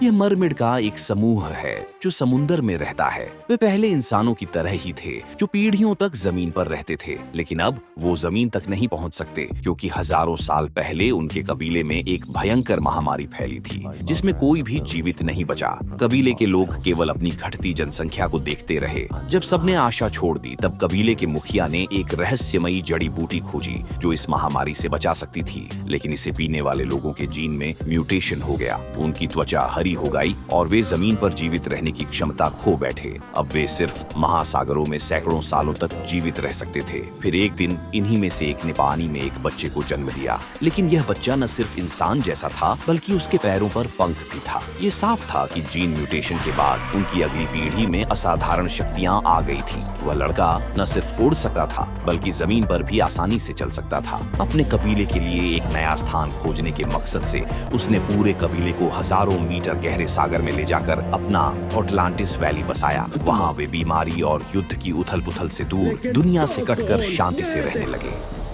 यह मरमिड का एक समूह है जो समुंदर में रहता है। वे पहले इंसानों की तरह ही थे जो पीढ़ियों तक जमीन पर रहते थे, लेकिन अब वो जमीन तक नहीं पहुंच सकते क्योंकि हजारों साल पहले उनके कबीले में एक भयंकर महामारी फैली थी जिसमें कोई भी जीवित नहीं बचा। कबीले के लोग केवल अपनी घटती जनसंख्या को देखते रहे। जब सबने आशा छोड़ दी तब कबीले के मुखिया ने एक रहस्यमयी जड़ी बूटी खोजी जो इस महामारी से बचा सकती थी, लेकिन इसे पीने वाले लोगों के जीन में म्यूटेशन हो गया। उनकी त्वचा हरी हो गई और वे जमीन पर जीवित रहने की क्षमता खो बैठे। अब वे सिर्फ महासागरों में सैकड़ों सालों तक जीवित रह सकते थे। फिर एक दिन इन्हीं में से एक ने पानी में एक बच्चे को जन्म दिया, लेकिन यह बच्चा न सिर्फ इंसान जैसा था बल्कि उसके पैरों पर पंख भी था। ये साफ था कि जीन म्यूटेशन के बाद उनकी अगली पीढ़ी में असाधारण शक्तियां आ गई थी। वह लड़का न सिर्फ उड़ सकता था बल्कि जमीन पर भी आसानी से चल सकता था। अपने कबीले के लिए एक नया स्थान खोजने के मकसद से उसने पूरे कबीले को हजारों मीटर गहरे सागर में ले जाकर अपना अटलांटिस वैली बसाया। वहाँ वे बीमारी और युद्ध की उथल पुथल से दूर दुनिया से कटकर शांति से रहने लगे।